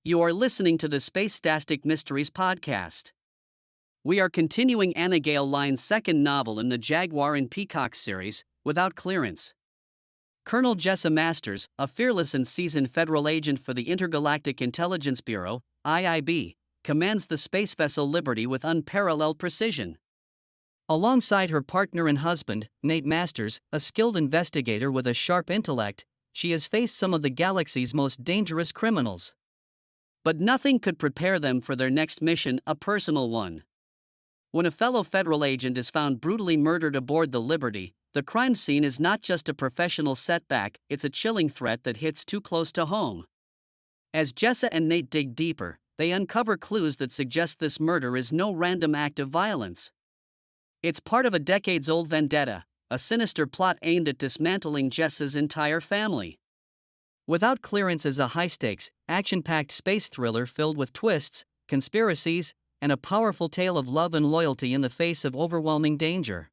You are listening to the SpaceVessel Mysteries podcast. We are continuing Anna Gale Lyne's second novel in the Jaguar and Peacock series, Without Clearance. Colonel Jessa Masters, a fearless and seasoned federal agent for the Intergalactic Intelligence Bureau, IIB, commands the SpaceVessel Liberty with unparalleled precision. Alongside her partner and husband, Nate Masters, a skilled investigator with a sharp intellect, she has faced some of the galaxy's most dangerous criminals. But nothing could prepare them for their next mission, a personal one. When a fellow federal agent is found brutally murdered aboard the Liberty, the crime scene is not just a professional setback, it's a chilling threat that hits too close to home. As Jessa and Nate dig deeper, they uncover clues that suggest this murder is no random act of violence. It's part of a decades-old vendetta, a sinister plot aimed at dismantling Jessa's entire family. Without Clearance is a high-stakes, action-packed space thriller filled with twists, conspiracies, and a powerful tale of love and loyalty in the face of overwhelming danger.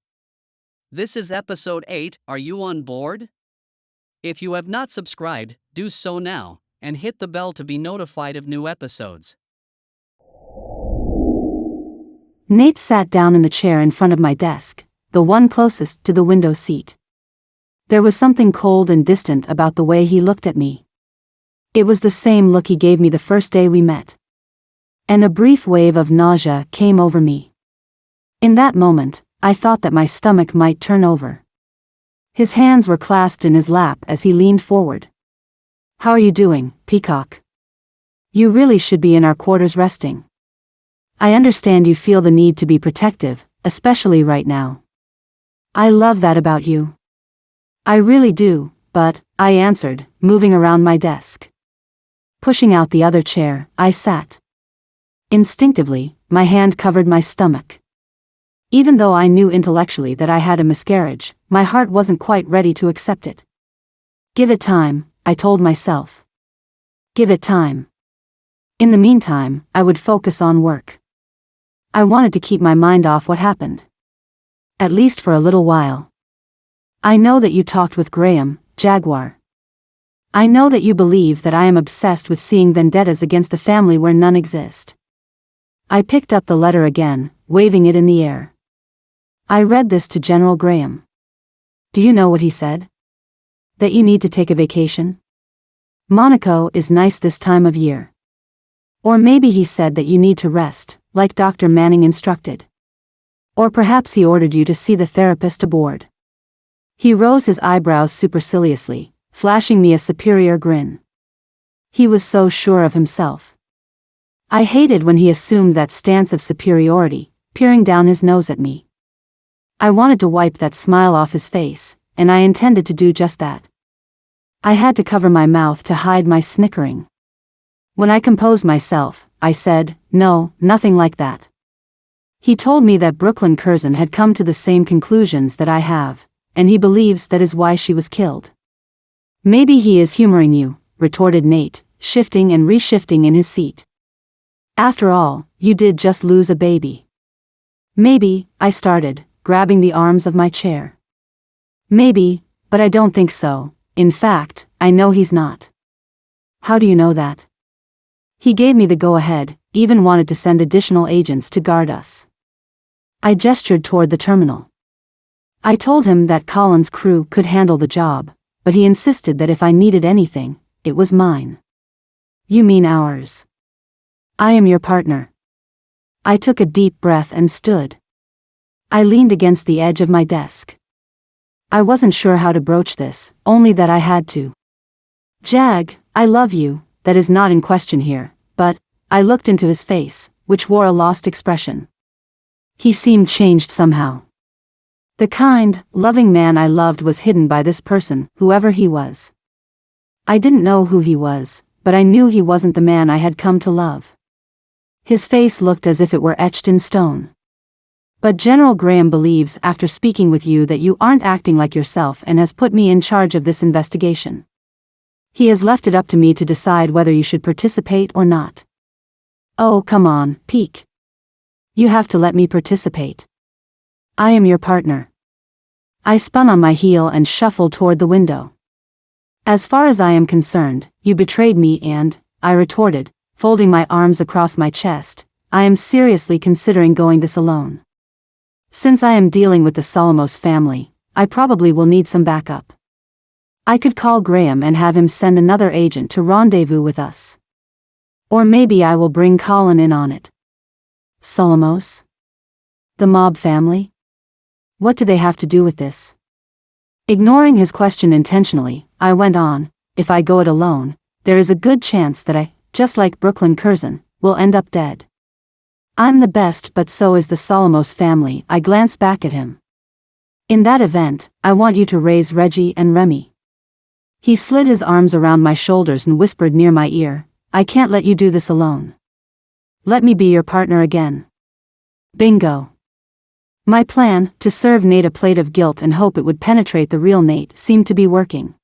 This is episode 8, are you on board? If you have not subscribed, do so now, and hit the bell to be notified of new episodes. Nate sat down in the chair in front of my desk, the one closest to the window seat. There was something cold and distant about the way he looked at me. It was the same look he gave me the first day we met. And a brief wave of nausea came over me. In that moment, I thought that my stomach might turn over. His hands were clasped in his lap as he leaned forward. "How are you doing, Peacock? You really should be in our quarters resting. I understand you feel the need to be protective, especially right now. I love that about you. I really do, but," I answered, moving around my desk. Pushing out the other chair, I sat. Instinctively, my hand covered my stomach. Even though I knew intellectually that I had a miscarriage, my heart wasn't quite ready to accept it. Give it time, I told myself. Give it time. In the meantime, I would focus on work. I wanted to keep my mind off what happened. At least for a little while. I know that you talked with Graham, Jaguar. I know that you believe that I am obsessed with seeing vendettas against the family where none exist. I picked up the letter again, waving it in the air. I read this to General Graham. Do you know what he said? That you need to take a vacation? Monaco is nice this time of year. Or maybe he said that you need to rest, like Dr. Manning instructed. Or perhaps he ordered you to see the therapist aboard. He rose his eyebrows superciliously, flashing me a superior grin. He was so sure of himself. I hated when he assumed that stance of superiority, peering down his nose at me. I wanted to wipe that smile off his face, and I intended to do just that. I had to cover my mouth to hide my snickering. When I composed myself, I said, "No, nothing like that. He told me that Brooklyn Curzon had come to the same conclusions that I have, and he believes that is why she was killed." "Maybe he is humoring you," retorted Nate, shifting and reshifting in his seat. "After all, you did just lose a baby." "Maybe," I started, grabbing the arms of my chair. "Maybe, but I don't think so. In fact, I know he's not." "How do you know that?" "He gave me the go-ahead, even wanted to send additional agents to guard us." I gestured toward the terminal. I told him that Colin's crew could handle the job, but he insisted that if I needed anything, it was mine. "You mean ours? I am your partner." I took a deep breath and stood. I leaned against the edge of my desk. I wasn't sure how to broach this, only that I had to. "Jag, I love you, that is not in question here, but," I looked into his face, which wore a lost expression. He seemed changed somehow. The kind, loving man I loved was hidden by this person, whoever he was. I didn't know who he was, but I knew he wasn't the man I had come to love. His face looked as if it were etched in stone. "But General Graham believes after speaking with you that you aren't acting like yourself and has put me in charge of this investigation. He has left it up to me to decide whether you should participate or not." "Oh, come on, Peak. You have to let me participate. I am your partner." I spun on my heel and shuffled toward the window. "As far as I am concerned, you betrayed me and," I retorted, folding my arms across my chest. I am seriously considering going this alone. Since I am dealing with the Solomos family, I probably will need some backup. I could call Graham and have him send another agent to rendezvous with us. Or maybe I will bring Colin in on it. Solomos? The mob family? What do they have to do with this? Ignoring his question intentionally, I went on, if I go it alone, there is a good chance that I, just like Brooklyn Curzon, will end up dead. I'm the best, but so is the Solomos family. I glanced back at him. In that event, I want you to raise Reggie and Remy. He slid his arms around my shoulders and whispered near my ear, I can't let you do this alone. Let me be your partner again. Bingo. My plan, to serve Nate a plate of guilt and hope it would penetrate the real Nate, seemed to be working.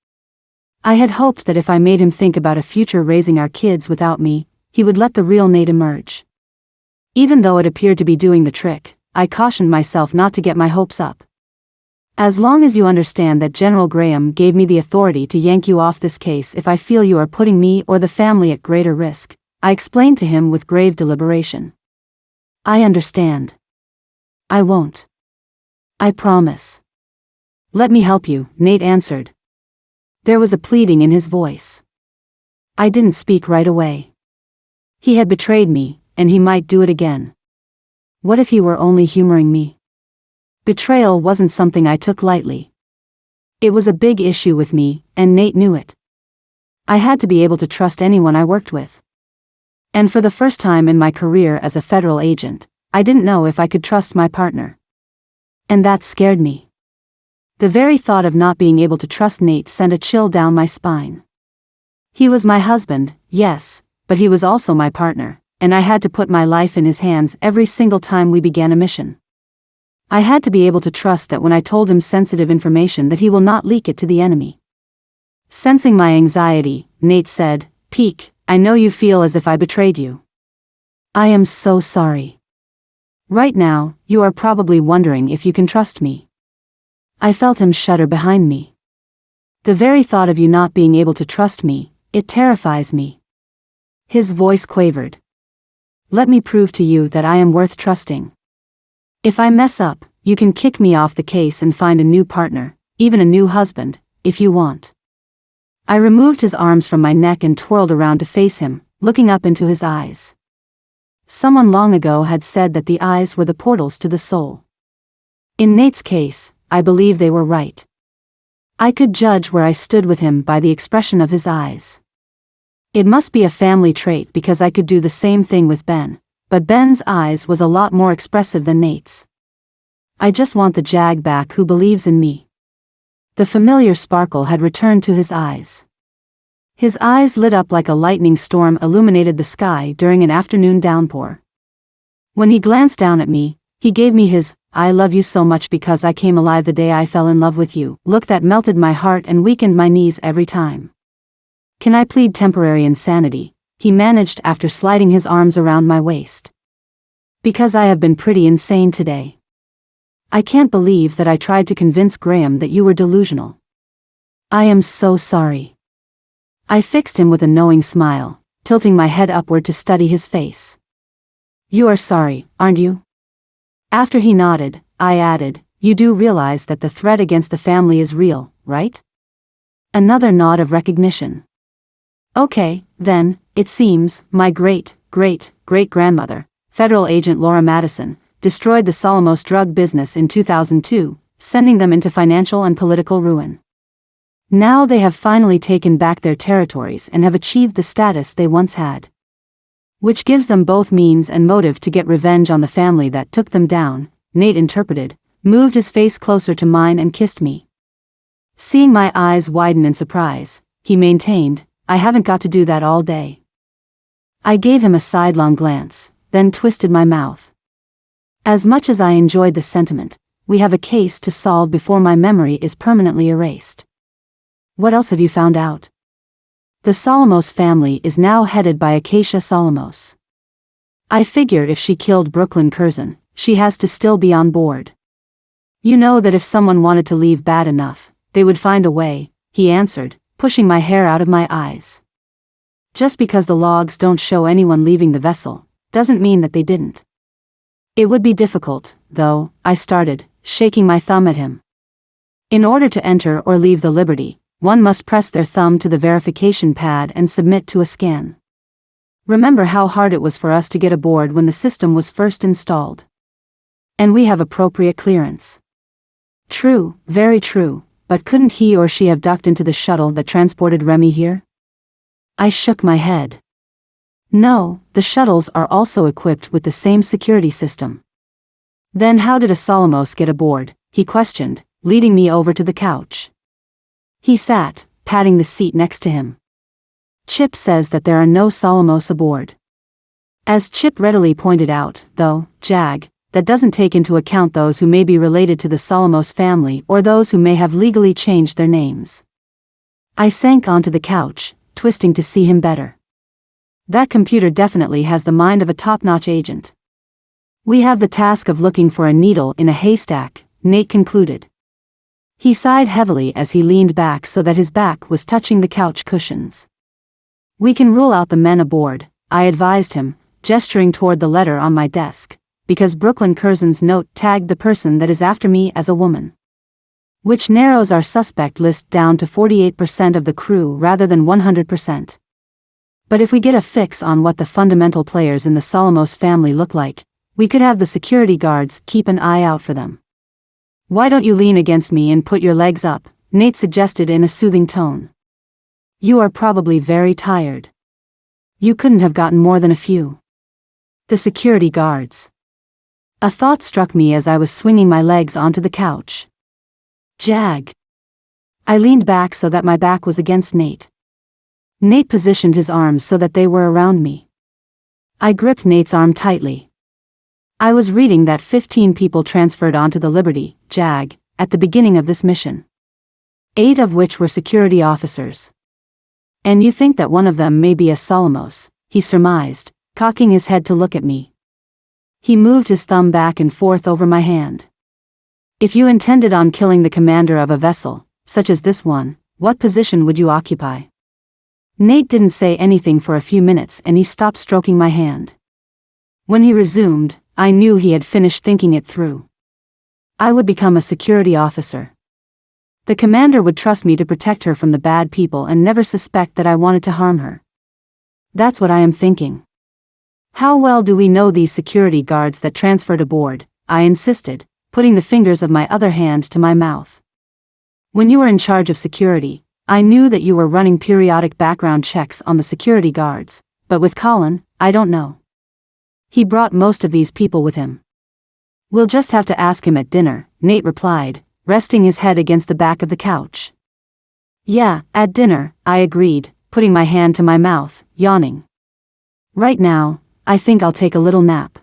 I had hoped that if I made him think about a future raising our kids without me, he would let the real Nate emerge. Even though it appeared to be doing the trick, I cautioned myself not to get my hopes up. As long as you understand that General Graham gave me the authority to yank you off this case if I feel you are putting me or the family at greater risk, I explained to him with grave deliberation. I understand. I won't. I promise. Let me help you, Nate answered. There was a pleading in his voice. I didn't speak right away. He had betrayed me, and he might do it again. What if he were only humoring me? Betrayal wasn't something I took lightly. It was a big issue with me, and Nate knew it. I had to be able to trust anyone I worked with. And for the first time in my career as a federal agent, I didn't know if I could trust my partner. And that scared me. The very thought of not being able to trust Nate sent a chill down my spine. He was my husband, yes, but he was also my partner, and I had to put my life in his hands every single time we began a mission. I had to be able to trust that when I told him sensitive information that he will not leak it to the enemy. Sensing my anxiety, Nate said, Peek, I know you feel as if I betrayed you. I am so sorry. Right now, you are probably wondering if you can trust me. I felt him shudder behind me. The very thought of you not being able to trust me, it terrifies me. His voice quavered. Let me prove to you that I am worth trusting. If I mess up, you can kick me off the case and find a new partner, even a new husband, if you want. I removed his arms from my neck and twirled around to face him, looking up into his eyes. Someone long ago had said that the eyes were the portals to the soul. In Nate's case, I believe they were right. I could judge where I stood with him by the expression of his eyes. It must be a family trait because I could do the same thing with Ben, but Ben's eyes was a lot more expressive than Nate's. I just want the Jag back who believes in me. The familiar sparkle had returned to his eyes. His eyes lit up like a lightning storm illuminated the sky during an afternoon downpour. When he glanced down at me, he gave me his, I love you so much because I came alive the day I fell in love with you, look that melted my heart and weakened my knees every time. Can I plead temporary insanity? He managed after sliding his arms around my waist. Because I have been pretty insane today. I can't believe that I tried to convince Graham that you were delusional. I am so sorry. I fixed him with a knowing smile, tilting my head upward to study his face. You are sorry, aren't you? After he nodded, I added, you do realize that the threat against the family is real, right? Another nod of recognition. Okay, then, it seems, my great-great-great-grandmother, Federal Agent Laura Madison, destroyed the Solomos drug business in 2002, sending them into financial and political ruin. Now they have finally taken back their territories and have achieved the status they once had. Which gives them both means and motive to get revenge on the family that took them down, Nate interpreted, moved his face closer to mine and kissed me. Seeing my eyes widen in surprise, he maintained, I haven't got to do that all day. I gave him a sidelong glance, then twisted my mouth. As much as I enjoyed the sentiment, we have a case to solve before my memory is permanently erased. What else have you found out? The Solomos family is now headed by Acacia Solomos. I figured if she killed Brooklyn Curzon, she has to still be on board. You know that if someone wanted to leave bad enough, they would find a way, he answered, pushing my hair out of my eyes. Just because the logs don't show anyone leaving the vessel, doesn't mean that they didn't. It would be difficult, though, I started, shaking my thumb at him. In order to enter or leave the Liberty, one must press their thumb to the verification pad and submit to a scan. Remember how hard it was for us to get aboard when the system was first installed. And we have appropriate clearance. True, very true, but couldn't he or she have ducked into the shuttle that transported Remy here? I shook my head. No, the shuttles are also equipped with the same security system. Then how did a Solomos get aboard? He questioned, leading me over to the couch. He sat, patting the seat next to him. Chip says that there are no Solomos aboard. As Chip readily pointed out, though, Jag, that doesn't take into account those who may be related to the Solomos family or those who may have legally changed their names. I sank onto the couch, twisting to see him better. That computer definitely has the mind of a top-notch agent. We have the task of looking for a needle in a haystack, Nate concluded. He sighed heavily as he leaned back so that his back was touching the couch cushions. We can rule out the men aboard, I advised him, gesturing toward the letter on my desk, because Brooklyn Curzon's note tagged the person that is after me as a woman. Which narrows our suspect list down to 48% of the crew rather than 100%. But if we get a fix on what the fundamental players in the Solomos family look like, we could have the security guards keep an eye out for them. Why don't you lean against me and put your legs up? Nate suggested in a soothing tone. You are probably very tired. You couldn't have gotten more than a few. The security guards. A thought struck me as I was swinging my legs onto the couch. Jag. I leaned back so that my back was against Nate. Nate positioned his arms so that they were around me. I gripped Nate's arm tightly. I was reading that 15 people transferred onto the Liberty, Jag, at the beginning of this mission. 8 of which were security officers. And you think that one of them may be a Solomos, he surmised, cocking his head to look at me. He moved his thumb back and forth over my hand. If you intended on killing the commander of a vessel, such as this one, what position would you occupy? Nate didn't say anything for a few minutes and he stopped stroking my hand. When he resumed, I knew he had finished thinking it through. I would become a security officer. The commander would trust me to protect her from the bad people and never suspect that I wanted to harm her. That's what I am thinking. How well do we know these security guards that transferred aboard? I insisted, putting the fingers of my other hand to my mouth. When you were in charge of security, I knew that you were running periodic background checks on the security guards, but with Colin, I don't know. He brought most of these people with him. We'll just have to ask him at dinner, Nate replied, resting his head against the back of the couch. Yeah, at dinner, I agreed, putting my hand to my mouth, yawning. Right now, I think I'll take a little nap.